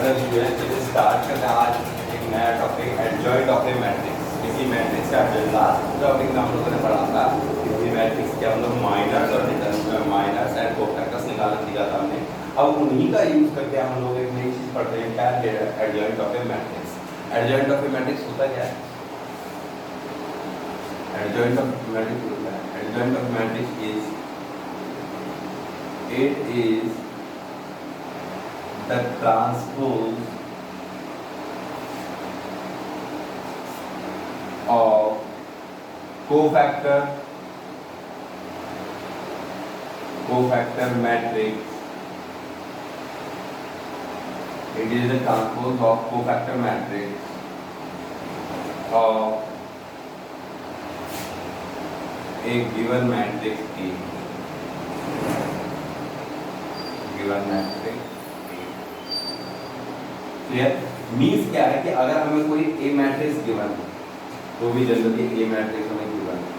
चलिए स्टार्ट करते हैं आज एक नया topic adjoint of A matrix. किसी मैट्रिक्स का लास्ट टॉपिक में हम लोगों ने पढ़ा था किसी मैट्रिक्स के हम लोग माइनर्स और माइनर्स एंड कोफैक्टर्स निकालना सीखा था हमने। अब उन्हीं का यूज करके हम लोग एक नई चीज पढ़ते हैं, क्या है adjoint of A matrix. Adjoint of A matrix होता क्या है? एडजॉइंट ऑफ मैट्रिक्स होता है, adjoint of matrix is it is the transpose of cofactor matrix. It is the transpose of cofactor matrix of a given matrix A. Given matrix clear means क्या है कि अगर हमें कोई ए मैट्रिक्स गिवन है तो भी जनरली ए मैट्रिक्स हमें गिवन है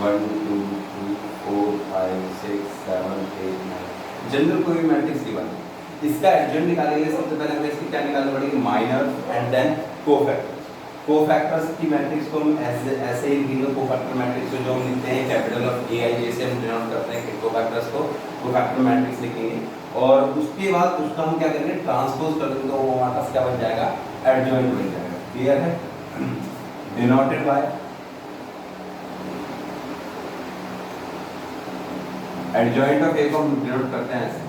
1 2 3 4 5 6 7 8 9 जनरल कोई मैट्रिक्स गिवन है। इसका एडजॉइंट निकालने के लिए सबसे पहले हमें इसकी क्या निकालनी पड़ेगी? Minors and then cofactors. Cofactors की मैट्रिक्स को हम ऐसे ही लिखेंगे। कोफैक्टर मैट्रिक्स को जो हम लिखते हैं कैपिटल ऑफ ए आई जैसे हम डिनोट करते हैं कि कोफैक्टर्स को कोफैक्टर मैट्रिक्स लिखेंगे और उसके बाद उसका हम क्या करेंगे? ट्रांसपोज कर देंगे तो वो हमारे पास क्या बन जाएगा? एडजॉइंट बन जाएगा। क्लियर है? Denoted by adjoint of A को हम डिनोट करते हैं ऐसे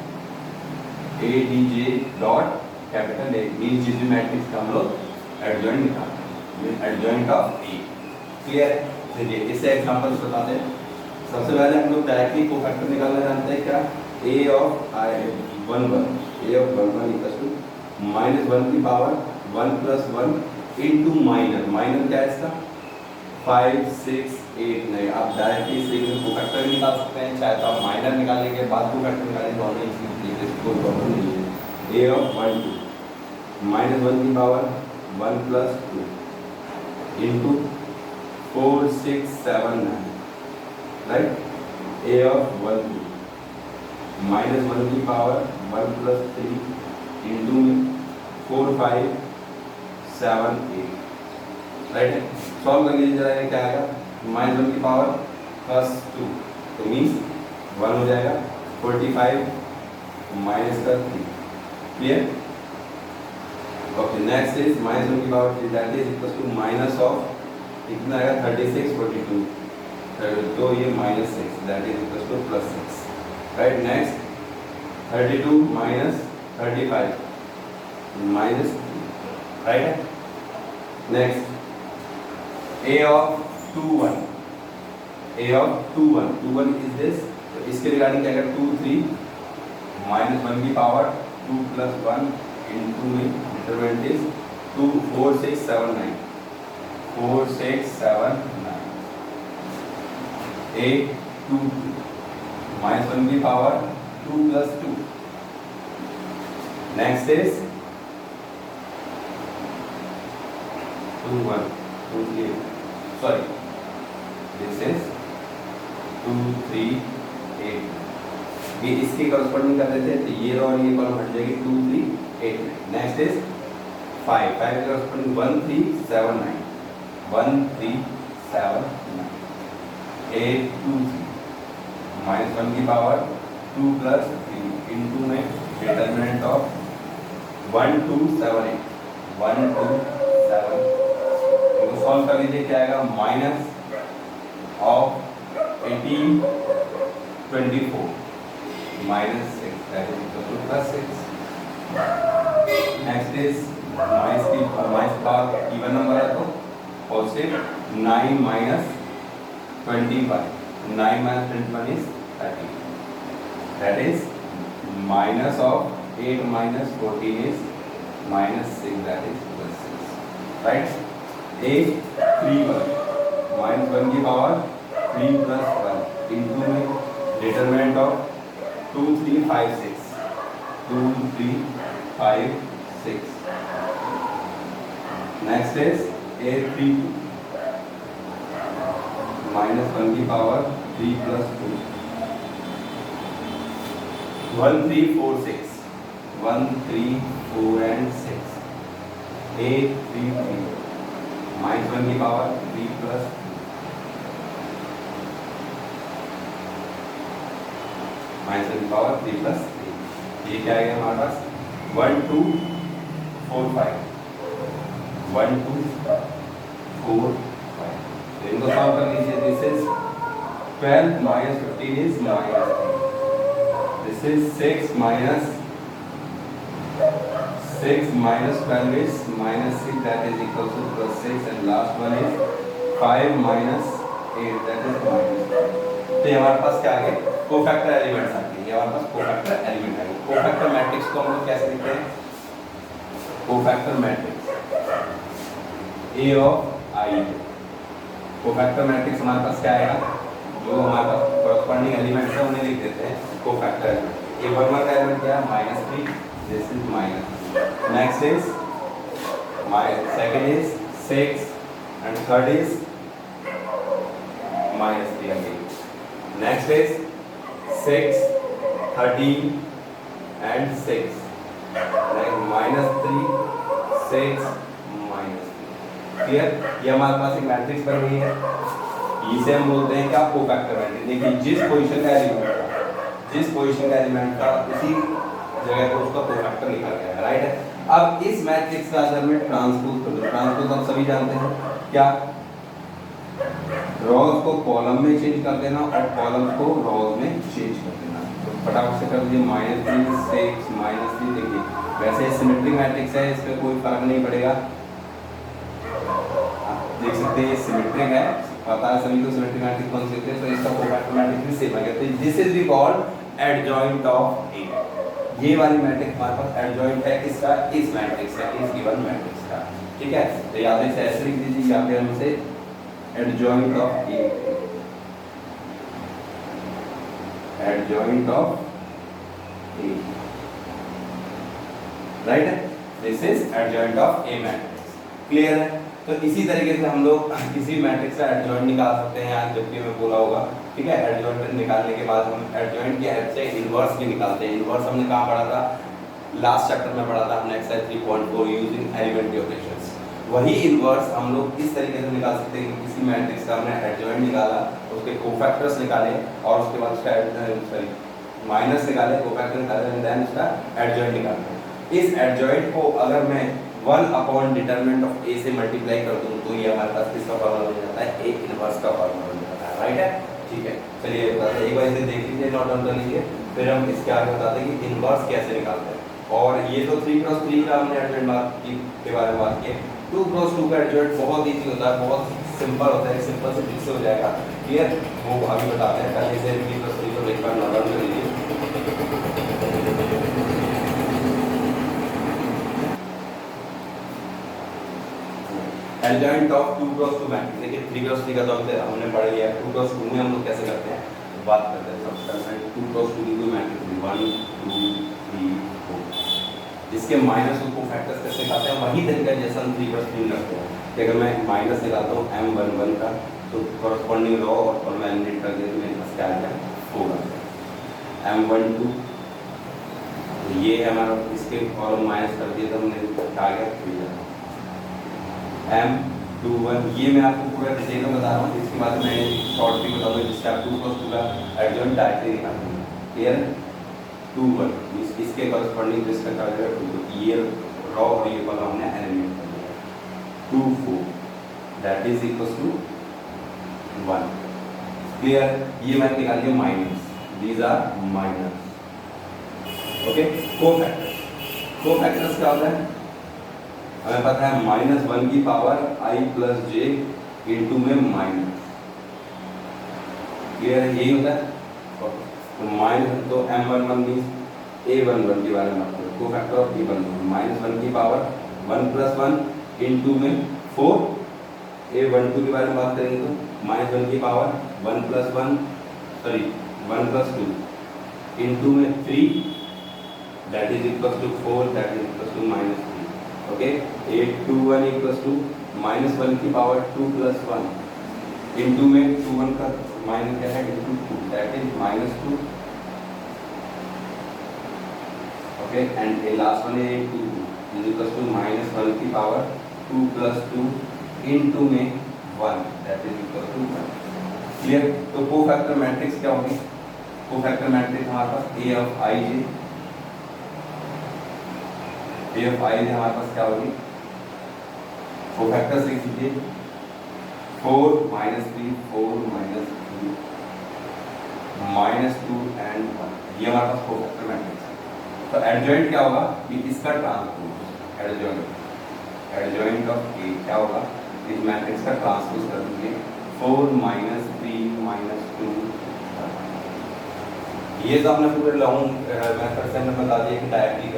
A D J dot capital A means जिस भी मैट्रिक्स का हम लोग एडजॉइंट निकालते हैं एडजॉइंट ऑफ ए। क्लियर है? चलिए इससे एग्जांपल बताते हैं। सबसे पहले हम लोग डायरेक्टली कोफैक्टर निकालना जानते हैं। क्या? a of i 1 1 a of 1 1 equals to -1 की पावर 1 प्लस 1 इनटू माइनर क्या है इसका? 5 6 8 9। आप डायरेक्टली इसे कोफैक्टर निकाल सकते हैं, चाहे तो आप माइनर निकालने के बाद कोफैक्टर निकालें, दोनों इसी कोई प्रॉब्लम नहीं है। a ऑफ 1 2 -1 की power 1 plus 2 into 4 6 7 9 right? a of 1 2 minus 1 की power 1 plus 3 into 4 5 7 8 right? Solve कर लीजिए जरा। ये क्या आएगा? minus 1 की पावर plus 2 तो मीन्स 1 हो जाएगा 45 minus का 3। Clear? Okay next is minus 1 की power 3 that is equals to minus of कितना आएगा? 36 42 तो ये -6 that is equals to +6 right. Next 32 minus 35 minus right. Next a of 2 1 a of 2 1 2 1 is this. तो इसके रिगार्डिंग क्या आएगा? 2 3 -1 की पावर 2 + 1 into में determinant is 2 4 6 7 9 4 6 7 9 a 2 -1 की power 2 + 2। next is 2 1 2 3 sorry this is 2 3 8 ये इसके कॉरस्पॉन्डिंग कर देते हैं तो ये रो और ये कॉलम हट जाएगी 2 3 8 9। नेक्स्ट इज 5 5 के कॉरस्पॉन्डिंग 1 3 7 9 1 3 7 9 8 2 3 -1 की पावर 2 + 3 इनटू में डिटरमिनेंट ऑफ 1 2 7 8 1 2 7 तो सॉल्व कर लीजिए। क्या आएगा? Minus of 18 24 -6 that is equal to +6। next is minus power even number है तो positive 9 minus 21 9 minus 21 is 30 that is minus of 8 minus 14 is -6 that is +6 right। a 3 1 -1 की power 3 + 1 into में determinant of 2 3 5 6 2 3 5 6 next is a 3 2 -1 की power 3 + 2 1 3 4 6 1 3 4 and 6 8 3 3 minus 1 की power 3 plus minus 1 की power 3 plus 3। ये क्या आएगा हमारे पास 1 2 4 5 1 2 4 5। तो इनको सॉल्व कर लीजिए। This is 12 minus 15 is minus 3। This is 6 minus 12 is minus 6, that is equal to plus 6, and last one is 5 minus 8, that is minus 5। तो ये हमारे पास क्या आ गए कोफैक्टर एलिमेंट्स आ गए। ये हमारे पास कोफैक्टर एलिमेंट आ गए। कोफैक्टर मैट्रिक्स को हम लोग कैसे लिखते हैं? Cofactor matrix A of I। Cofactor matrix हमारे पास क्या आएगा? जो हमारे पास कॉरस्पॉन्डिंग एलिमेंट्स है उन्हें लिख देते हैं कोफैक्टर एलिमेंट। A11 का एलिमेंट क्या है? -3, this is minus. Next is second is 6 and third is -3 again. Next is 6 13 and 6 -3 6 -3। Clear? ये हमारे पास एक मैट्रिक्स बन गई है। इसे हम बोलते हैं क्या? Cofactor matrix. देखिए जिस पोजीशन का एलिमेंट था उसी जगह पर उसका कोफैक्टर लिखा गया है, राइट है। अब इस मैट्रिक्स का अगर मैं ट्रांसपोज कर दूं, ट्रांसपोज हम सभी जानते हैं क्या? रोज को कॉलम में चेंज कर देना और कॉलम्स को रोज में चेंज कर देना। तो फटाफट से कर दीजिए -3 6 -3। देखिए वैसे सिमेट्रिक मैट्रिक्स है, इसमें कोई फर्क नहीं पड़ेगा। देख सकते हैं ये सिमेट्रिक है, पता है सभी को सिमेट्रिक मैट्रिक्स कौन से होते हैं। तो इसका कोफैक्टर मैट्रिक्स भी सेम है। तो this is we called adjoint of A. ये वाली मैट्रिक्स हमारे पास एडजॉइंट है किसका? इस मैट्रिक्स का, इस गिवन मैट्रिक्स का। ठीक है, तो या तो इसे ऐसे लिख दीजिए या फिर हम इसे adjoint of A, adjoint of A, right है। This is adjoint of A matrix. Clear है? तो इसी तरीके से हम लोग किसी मैट्रिक्स का एडजॉइंट निकाल सकते हैं। आज जब भी हमें बोला होगा, ठीक है। एडजॉइंट निकालने के बाद हम एडजॉइंट की हेल्प से इनवर्स भी निकालते हैं। इनवर्स हमने कहाँ पढ़ा था? लास्ट चैप्टर में पढ़ा था हमने, एक्सरसाइज 3.4 यूजिंग एलिमेंट्री ऑपरेशंस। वही इनवर्स हम लोग इस तरीके से निकाल सकते हैं कि किसी मैट्रिक्स का हमने एडजॉइंट निकाला, उसके कोफैक्टर्स निकाले और उसके बाद उसका माइनस निकाले, कोफैक्टर निकाले, एंड देन उसका एडजॉइंट निकालते। इस एडजॉइंट को अगर मैं 1 डिटरमिनेंट ऑफ ए से मल्टीप्लाई कर दूं तो ये हमारे पास किसका फॉर्मूला बन जाता है? ए इनवर्स का फॉर्मूला बन जाता है, राइट है। ठीक है, चलिए एक बार इसे देख लीजिए, नोट डाउन कर लीजिए, फिर हम इसके आगे बताते हैं कि इनवर्स कैसे निकालते हैं। और ये तो 3x3 का हमने एडजॉइंट के बारे में बात की। 2x2 का एडजॉइंट बहुत ईजी होता है, बहुत सिंपल होता है, सिंपल से फिक्स हो जाएगा। क्लियर? वो अभी बताते हैं। पहले से 3x3 को एक बार नोट डाउन कर लीजिए। Adjoint of 2x2 matrix. देखिए 3x3 का तो हमने पढ़ लिया है, 2x2 में हम लोग कैसे करते हैं बात करते हैं। सबसे पहले 2x2 की कोई मैट्रिक्स 1 2 3 4, इसके माइनस को कोफैक्टर्स कैसे निकालते हैं? वही तरीका जैसा हम 3x3 करते हैं कि अगर मैं माइनस निकालता हूँ m11 का तो कॉरस्पॉन्डिंग रो और कॉलम एलिमिनेट कर दिया तो मेरे पास क्या आ गया? 4 आ गया। m12 ये है हमारा, इसके कॉलम माइनस कर दिया तो हमने आ गया 3 आ। M21 ये मैं आपको पूरा डिटेल में बता रहा हूँ, इसके बाद मैं शॉर्ट भी बताऊँगा जिससे आप 2x2 का एडजॉइंट डायरेक्टली निकालेंगे। क्लियर? 21 इसके कॉरस्पॉन्डिंग जिसका क्या हो जाएगा? ये रॉ और ये कॉलम हमने एलिमिनेट कर दिया। 24 that is equals to 1। Clear? ये मैंने निकाल दिया minus, these are minus. Okay, cofactors क्या होता है? हमें पता है -1 की power i plus j into में माइनस। क्लियर? यही होता है। तो माइनस तो m11 मीन्स a11 के बारे में बात करें, कोफैक्टर ऑफ a11 -1 की पावर 1 प्लस 1 इंटू में 4। a12 के बारे में बात करेंगे तो -1 की पावर 1 प्लस 2 इंटू में 3 that is equal to 4 that is equal to -3। Okay, 821 equals to -1 की पावर 2 प्लस 1 इंटू में 21 का माइनस क्या है? Into 2 that is -2। Okay and A last one है 2 इज इक्वल टू -1 की पावर 2 + 2 इनटू में 1 that is equal to 1। Clear. तो cofactor matrix क्या होगी? कोफैक्टर मैट्रिक्स हमारे पास ए ऑफ आई जे हमारे पास क्या होगी? कोफैक्टर्स लिख लीजिए 4 - 3 4 - 3 -2 एंड 1। ये हमारे पास कोफैक्टर मैट्रिक्स है। तो एडजॉइंट क्या होगा कि इसका ट्रांसपोज एडजॉइंट ऑफ ए क्या होगा? इस मैट्रिक्स का ट्रांसपोज कर दीजिए 4 - 3 - 2। ये तो हमने पूरे लॉन्ग मेथड से हमने बता दिया कि डायरेक्टली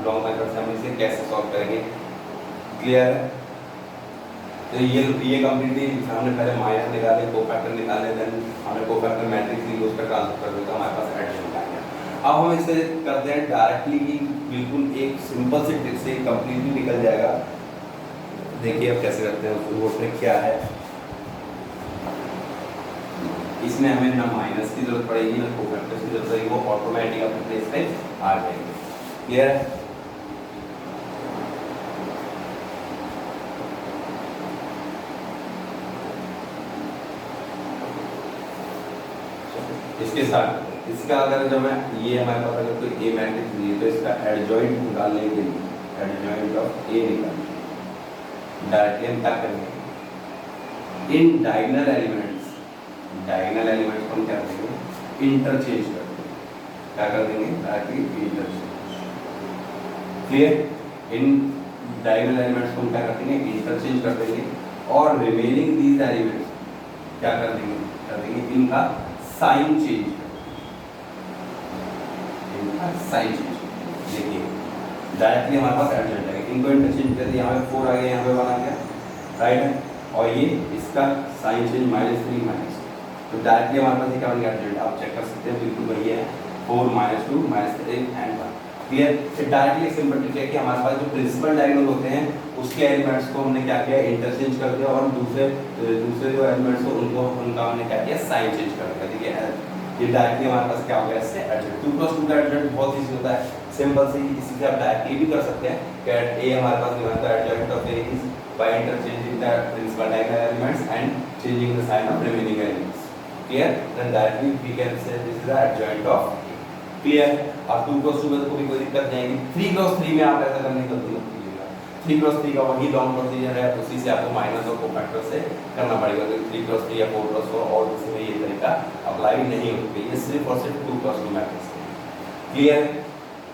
लॉन्ग मेथड से हम इसे कैसे सॉल्व करेंगे। क्लियर है? तो ये कंप्लीटली हमने पहले माइनस निकाले, कोफैक्टर निकाले, देन हमने कोफैक्टर मैट्रिक्स ली, उसका ट्रांसफर कर दिया, हमारे पास एडजॉइंट आ गया। अब हम इसे करते हैं डायरेक्टली कि बिल्कुल एक सिंपल सी ट्रिक से कंप्लीटली निकल जाएगा। देखिए अब कैसे करते हैं। वो ट्रिक क्या है? इसमें हमें ना माइनस की जरूरत पड़ेगी ना कोफैक्टर्स की जरूरत पड़ेगी, वो ऑटोमेटिक अपने प्लेस पे आ जाएंगे। क्लियर है? इसके साथ इसका अगर जब मैं ये हमारे पास अगर कोई ए मैट्रिक्स दिए तो इसका एडजॉइंट निकालने के लिए एडजॉइंट ऑफ ए निकालने डायरेक्टली हम क्या करेंगे? इन डायगोनल एलिमेंट्स को हम क्या करेंगे? इंटरचेंज कर देंगे। क्या कर देंगे? Directly interchange. क्लियर? इन डायगोनल एलिमेंट्स को हम क्या कर देंगे? इंटरचेंज कर देंगे और रिमेनिंग दीज एलिमेंट्स क्या कर देंगे? इनका साइन चेंज देखिए डायरेक्टली हमारे पास एडजॉइंट है। इनको इंटरचेंज कर दिया, यहाँ पे 4 आ गया, यहाँ पे 1 आ गया, राइट है। और ये इसका साइन चेंज -3 - तो डायरेक्टली हमारे पास ये क्या बन गया? एडजॉइंट। आप चेक कर सकते हैं, बिल्कुल वही है 4 - 2 -3 एंड 1। क्लियर? फिर डायरेक्टली सिंपल ट्रिक है कि हमारे पास जो प्रिंसिपल डायगोनल होते हैं उसके एलिमेंट्स को हमने क्या किया? इंटरचेंज कर दिया और दूसरे जो एलिमेंट्स हो उनका हमने क्या किया? साइन चेंज कर दिया। देखिए ये डायरेक्टली हमारे पास क्या हो गया? इससे एडजॉइंट। 2 + 2 का एडजॉइंट बहुत ईजी होता है, सिंपल सी। इसी से आप डायरेक्टली भी कर सकते हैं कि ए हमारे पास गिवन था adjoint of A is by interchanging the principal diagonal elements and changing the sign of remaining elements. Clear? Then directly we can say this is the adjoint of A. Clear? अब 2 + 2 में तो कोई दिक्कत नहीं आएगी। 3 + 3 में आप ऐसा करने की गलती मत कीजिएगा। 3 + 3 का वही लॉन्ग प्रोसीजर है, उसी से आपको माइनस और कोफैक्टर से करना पड़ेगा। तो 3 + 3 या 4 + 4 और इसमें ये तरीका अप्लाई नहीं होती, ये सिर्फ और सिर्फ 2 + 2 मैट्रिक्स है। क्लियर?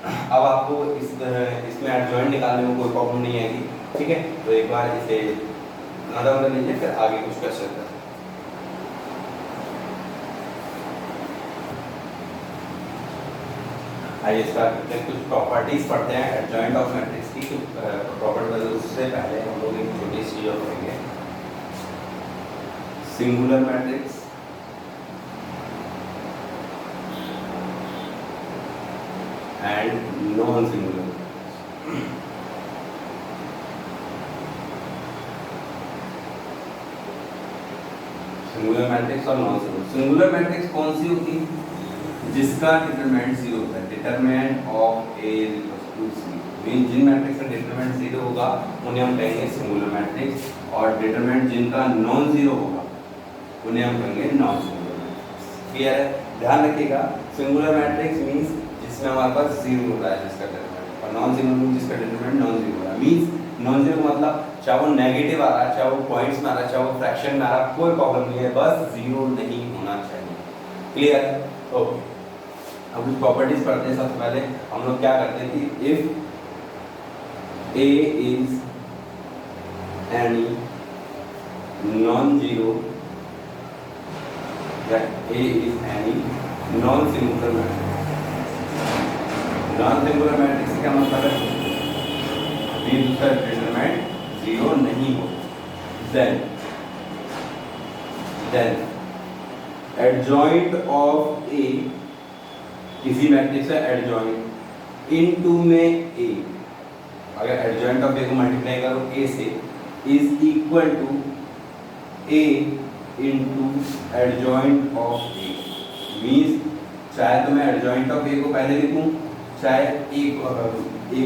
अब आपको इसमें एडजॉइंट निकालने में कोई प्रॉब्लम नहीं आएगी। ठीक है? तो एक बार इसे नोट कर लीजिए, फिर आगे कुछ क्वेश्चन करते हैं। आइए इसका कुछ प्रॉपर्टीज पढ़ते हैं एडजॉइंट ऑफ मैट्रिक्स की। प्रॉपर्टी उससे पहले हम लोग एक छोटी सी चीज पढ़ेंगे, singular matrix and non singular. Singular matrix और नॉन सिंगुलर। सिंगुलर मैट्रिक्स कौन सी होती है? जिसका डिटरमिनेंट 0 होता है। Determinant of A = C mean जिन मैट्रिक्स का डिटरमिनेंट 0 होगा उन्हें हम कहेंगे सिंगुलर मैट्रिक्स, और डिटरमिनेंट जिनका नॉन 0 होगा उन्हें हम कहेंगे नॉन सिंगुलर मैट्रिक्स। क्लियर है? ध्यान रखिएगा, सिंगुलर मैट्रिक्स मींस जिसमें हमारे पास 0 होता है जिसका डिटरमिनेंट, और नॉन सिंगुलर मींस जिसका डिटरमिनेंट नॉन 0 होता है। मींस नॉन 0 मतलब चाहे वो नेगेटिव आ रहा है, चाहे वो पॉइंट्स में आ रहा है, चाहे वो फ्रैक्शन में आ रहा है, कोई प्रॉब्लम नहीं है, बस 0 नहीं होना चाहिए। क्लियर? ओके, अब कुछ प्रॉपर्टीज पढ़ते हैं। सबसे पहले हम लोग क्या करते हैं कि if A is any non-zero, that A is any non-singular matrix। non-singular matrix क्या मतलब है? मींस उसका डिटरमिनेंट 0 नहीं हो। then adjoint of A, किसी मैट्रिक्स का एडजॉइंट इनटू में A, अगर एडजॉइंट ऑफ ए को मल्टीप्लाई करो ए से, is equal to A into adjoint of A. Means चाहे तो मैं एडजॉइंट ऑफ ए को पहले लिखूं, चाहे एक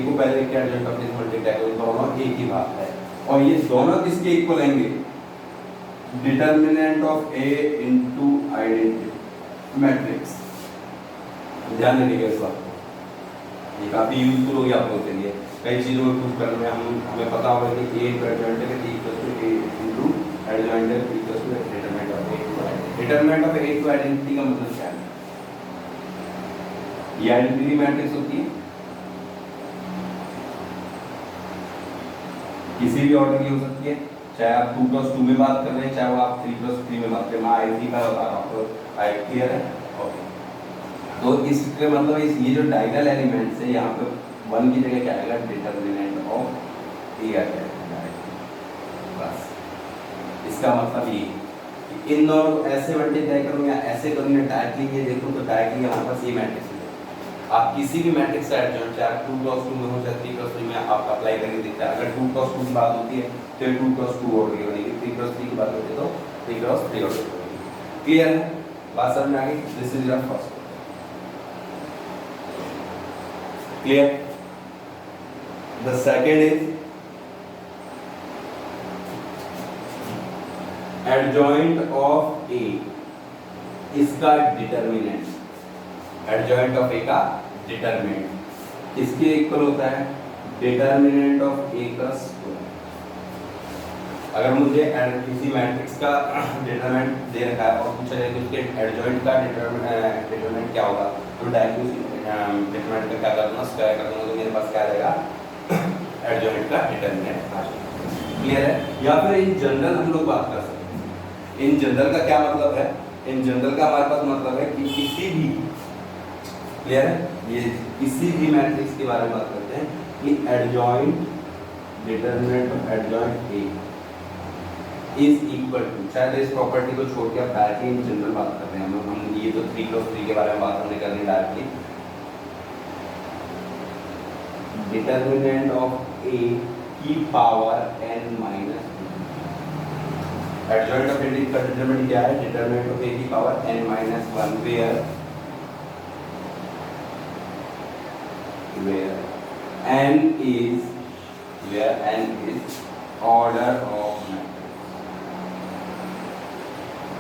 को पहले क्या एडजॉइंट ऑफ दिस मल्टीप्लाई करो, दोनों एक ही बात है। और ये दोनों किसके इक्वल आएंगे? Determinant of A into identity matrix. ध्यान देने इस बात को, ये काफी यूजफुल होगी आप लोगों के लिए कई चीजों में प्रूव करने में। हमें पता होगा कि ए एडजॉइंट है कि equal to A into adjoint है equal to determinant of A to identity. Determinant of A to identity का मतलब क्या है? ये आइडेंटिटी मैट्रिक्स होती है, किसी भी ऑर्डर की हो सकती है, चाहे आप 2+2 में बात कर रहे हैं, चाहे वो आप 3+3 में बात कर रहे हैं। मैं आई का आपको आई क्लियर है? ओके, तो इसके मतलब ये जो डायगोनल एलिमेंट्स है यहाँ पे 1 की जगह क्या आएगा? डिटर्मिनेंट ऑफ ए आ जाएगा। बस इसका मतलब ये कि इन दोनों ऐसे मल्टीप्लाई करूँ या ऐसे करूँ या डायरेक्टली ये देखूँ तो डायरेक्टली हमारे पास ये मैट्रिक्स है। आप किसी भी मैट्रिक्स का एडजॉइंट चाहे 2+2 में हो चाहे 3+3 में आप अप्लाई करके देखते हैं। अगर 2+2 की बात होती है तो 2+2 ऑर्डर की बनेगी, 3+3 की बात होती है तो 3+3 ऑर्डर की बनेगी। क्लियर है? बात समझ में आ गई? This is your first clear. The second is adjoint of A, इसका डिटर्मिनेंट, एडजॉइंट ऑफ ए का डिटरमिनेंट किसके इक्वल होता है? डिटर्मिनेंट ऑफ ए का स्क्वायर। अगर मुझे किसी मैट्रिक्स का डिटरमिनेंट दे रखा है और पूछा जाए कि उसके एडजॉइंट का डिटरमिनेंट क्या होगा, तो डायरेक्टली डिटरमिनेंट का क्या कर दूंगा? स्क्वायर कर दूंगा, तो मेरे पास क्या आ जाएगा? एडजॉइंट का डिटरमिनेंट आ जाएगा। क्लियर है? या फिर इन जनरल हम लोग बात कर सकते हैं। इन जनरल का क्या मतलब है? इन जनरल का हमारे पास मतलब है कि किसी भी, क्लियर है, ये किसी भी मैट्रिक्स के बारे में बात करते हैं कि adjoint determinant of adjoint A is equal to, शायद इस प्रॉपर्टी को छोड़ के आप डायरेक्टली इन जनरल बात कर रहे हैं हम ये तो 3+3 के बारे में बात हमने कर ली डायरेक्टली। डिटरमिनेंट ऑफ ए की power n minus, adjoint of A का डिटरमिनेंट क्या है? डिटरमिनेंट ऑफ ए की power n-1 where n is order of matrix,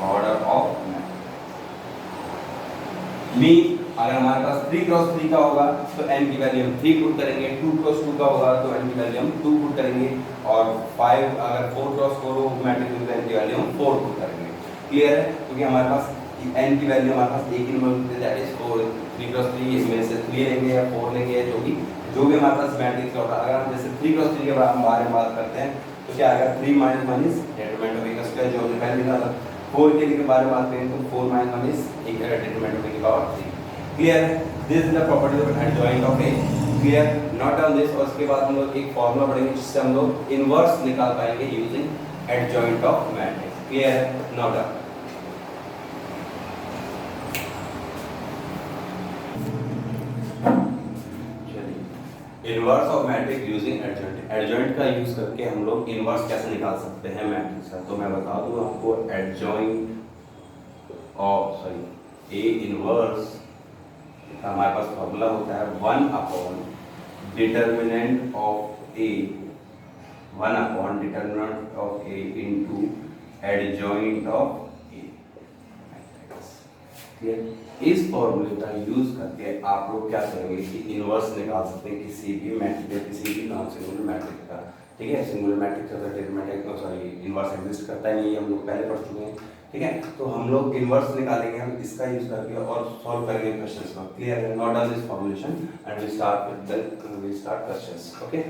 order of matrix mean अगर हमारे पास 3×3 का होगा तो n की वैल्यू हम 3 पुट करेंगे, 2×2 का होगा तो n की वैल्यू हम 2 पुट करेंगे, और 5 अगर 4×4 हो मैट्रिक्स में तो n की वैल्यू हम 4 पुट करेंगे। क्लियर है? क्योंकि हमारे पास n की वैल्यू हमारे पास एक ही नंबर है, दैट इज 4। 3×3 इसमें से 3 लेंगे या 4 लेंगे, जो भी हमारे पास मैट्रिक्स होगा। अगर हम जैसे 3×3 के बारे में बात करते हैं तो क्या आएगा? 3 - 1 इज डिटरमिनेंट ऑफ ए का स्क्वायर, जो हमने पहले निकाला। 4 के बारे में बात करें तो 4 - 1 इज डिटरमिनेंट ऑफ ए की पावर 3। क्लियर है? This is the property of adjoint of A. Clear? Not on this, और उसके बाद हम लोग एक फॉर्मूला पढ़ेंगे जिससे हम लोग इनवर्स निकाल पाएंगे using adjoint of matrix. Clear है? Not on inverse of matrix using adjoint. Adjoint का यूज करके हम लोग इनवर्स कैसे निकाल सकते हैं मैट्रिक्स का, तो मैं बता दूं आपको। एडजॉइंट ऑफ ए इनवर्स का हमारे पास फॉर्मूला होता है 1 determinant of A, 1 determinant of A into adjoint of A. Clear? इस फॉर्मूले का यूज करके आप लोग क्या करेंगे कि इनवर्स निकाल सकते हैं किसी भी मैट्रिक्स, किसी भी नॉन सिंगुलर मैट्रिक्स का। ठीक है? सिंगुलर मैट्रिक्स का डिटरमिनेंट सॉरी इनवर्स एग्जिस्ट करता है नहीं, हम लोग पहले पढ़ चुके हैं। ठीक है? तो हम लोग इनवर्स निकालेंगे हम इसका यूज करके और सॉल्व करेंगे क्वेश्चंस को। क्लियर है? Not on this formulation and we start questions. Okay,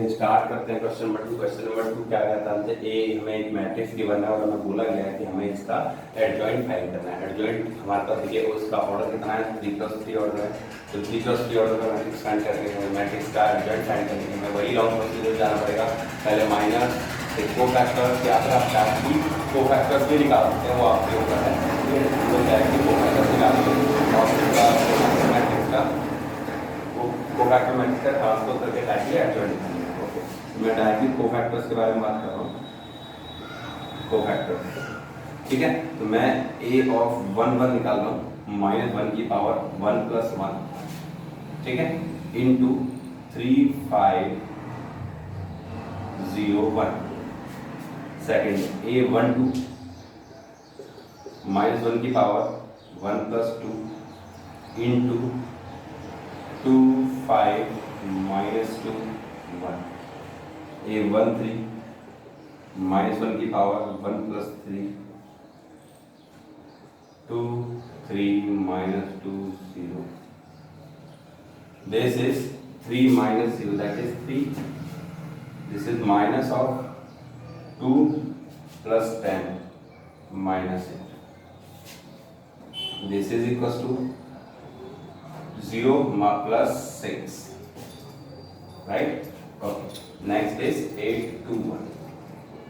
start करते हैं क्वेश्चन नंबर 2। क्वेश्चन नंबर 2 क्या कहता है? ए हमें एक मैट्रिक्स गिवन है और हमें बोला गया है कि हमें इसका एडजॉइंट फाइंड करना है। एडजॉइंट हमारे पास देखिए उसका ऑर्डर कितना है? 3×3 ऑर्डर है, तो 3×3 ऑर्डर का मैट्रिक्स फाइंड करके मैट्रिक्स का एडजॉइंट फाइंड करने के लिए वही लॉन्ग प्रोसीजर जाना पड़ेगा। पहले माइनस कोफैक्टर्स या फिर आप डायरेक्टली कोफैक्टर्स भी निकाल सकते हैं, वो आपके ऊपर है। तो डायरेक्टली कोफैक्टर्स निकाल सकते और उसका मैट्रिक्स का कोफैक्टर मैट्रिक्स का ट्रांसपोज करके डायरेक्टली एडजॉइंट। मैं डायरेक्टली कोफैक्टर्स के बारे में बात कर रहा हूँ। कोफैक्टर्स ठीक है, तो मैं a ऑफ 1 निकाल रहा हूँ, -1 की पावर 1 + 1, ठीक है, इंटू 3 5 0 1। सेकेंड a12 -1 की पावर 1 + 2 इंटू 2 5 -2 1। a13 -1 की power 1 + 3 2 3 -2 0। This is 3 - 0, that is 3. This is minus of 2 + 10 -8. This is equals to 0 + 6, right? Okay. Next is 8 2 1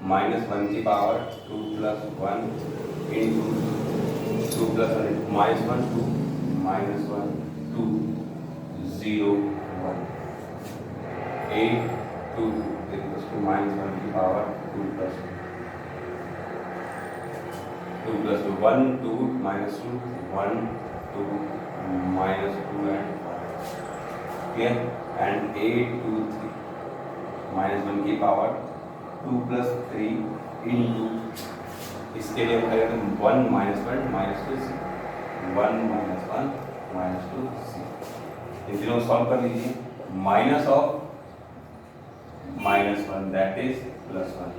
-1 की पावर 2 + 1 into 2 + 1 -1 2 -1 2 0 1 8 2 equals to -1 की पावर 2 + 2 + 1 2 -2 1 2 -2 and 1, clear? And 8 2 3 -1 की power 2 + 3 into, इसके लिए हम करेंगे 1 - 1 -2 0, 1 - 1 -2 0। इन तीनों सॉल्व कर लीजिए। Minus of -1 that is +1,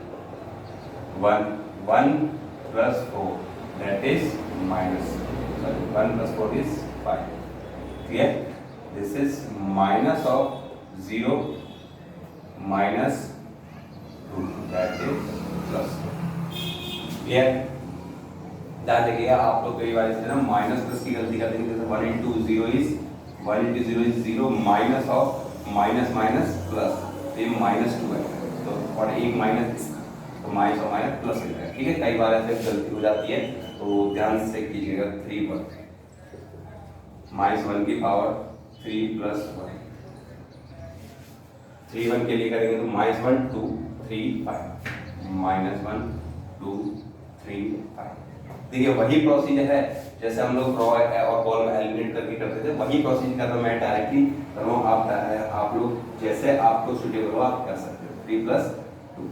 1 1 + 4 that is -1 + 4 is 5, clear? This is minus of 0 -2 that is +2, clear? ध्यान देखिएगा, आप लोग कई बार ना माइनस प्लस की गलती करते हैं, जैसे 1 × 0 is 0 minus of minus minus plus, तो ये -2 है, तो और एक माइनस इसका, तो माइनस और माइनस प्लस हो जाएगा, ठीक है? कई बार ऐसे गलती हो जाती है, तो ध्यान से कीजिएगा। 3 1 -1 की पावर 3 + 1, 3 1 के लिए करेंगे तो -1 2 3 5 -1 2 3 5। देखिए वही प्रोसीजर है जैसे हम लोग ड्रॉ और बॉल में एलिमिनेट करके करते थे, वही प्रोसीजर कर रहा हूँ मैं, डायरेक्टली कर रहा हूँ। आप लोग जैसे आपको सुटेबल हो आप कर सकते हो। 3 + 2,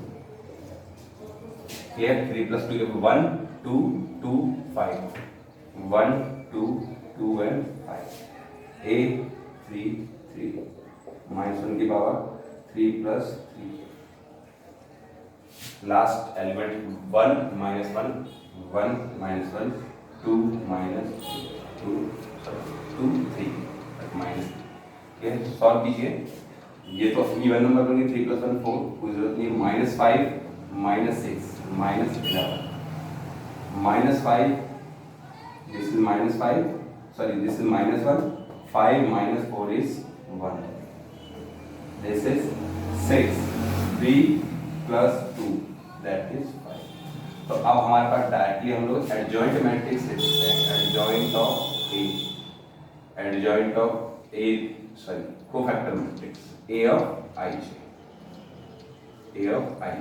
क्लियर? 3 + 2 के 1 2 2 5 1 2 2 and 5 a 3 3 -1 की पावर 3 + 3, लास्ट एलिमेंट 1 - 1 1 -1 2 -2 2 3 माइनस, ठीक है? सॉल्व कीजिए। ये तो इवन नंबर बनेंगे, 3 + 1 4, कोई जरूरत नहीं। -5 -6 -11 -5, this is -5, sorry this is -1, 5 - 4 is 1, this is 6, 3 + 2 that is 5। तो अब हमारे पास डायरेक्टली हम लोग एडजॉइंट मैट्रिक्स लिख सकते हैं। Cofactor matrix A of ij, A of ij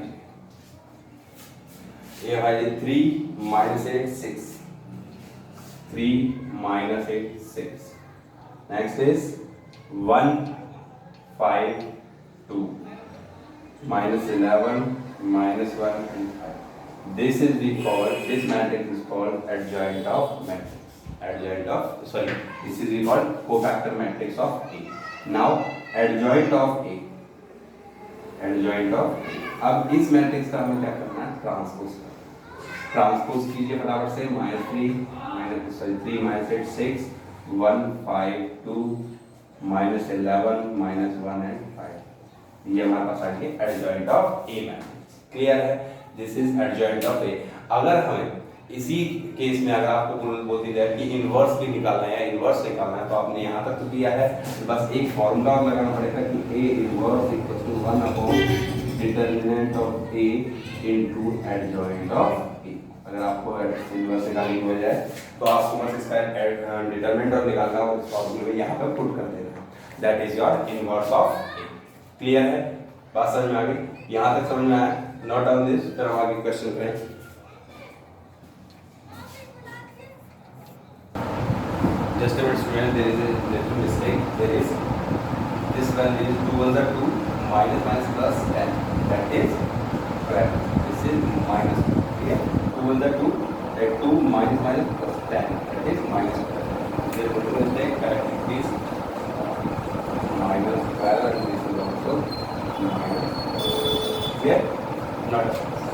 3 - 8 6, 3 - 8 6, next is 1 5 2 -11 -1 and 5। This matrix is called adjoint of matrix. This is called cofactor matrix of A. Now adjoint of A, अब इस matrix का हमें क्या करना है? ट्रांसपोज कीजिए फटाफट से। -3 - 8 6 1 5 2 -11 -1 and 5, ये हमारे पास आ गया adjoint of A matrix. Clear है? This is adjoint of A. अगर हमें इसी केस में अगर आपको बोल दी जाए कि इनवर्स भी निकालना है या इनवर्स निकालना है, तो आपने यहाँ तक तो किया है, बस एक फॉर्मूला लगाना पड़ेगा कि ए इनवर्स = 1/डिटरमिनेंट of A into adjoint of A. अगर आपको इनवर्स निकालनी हो जाए तो आपको बस इसका डिटरमिनेंट और निकालना और इस फॉर्मूले में यहाँ पर पुट कर देना, that is your inverse of A. Clear है? बात समझ में आ गई? यहाँ तक समझ में आया? नोट डाउन दिस, फिर हम आगे क्वेश्चन करें। Just a minute, student. There is a little mistake. There is this one is 2 1 are 2 minus minus plus 10. That is 12. This is minus 2. Okay. 2 1 are 2. That 2 minus minus plus 10. That is minus 12. There is a mistake. Correct. It is minus 12 and this is also minus. Clear? Not.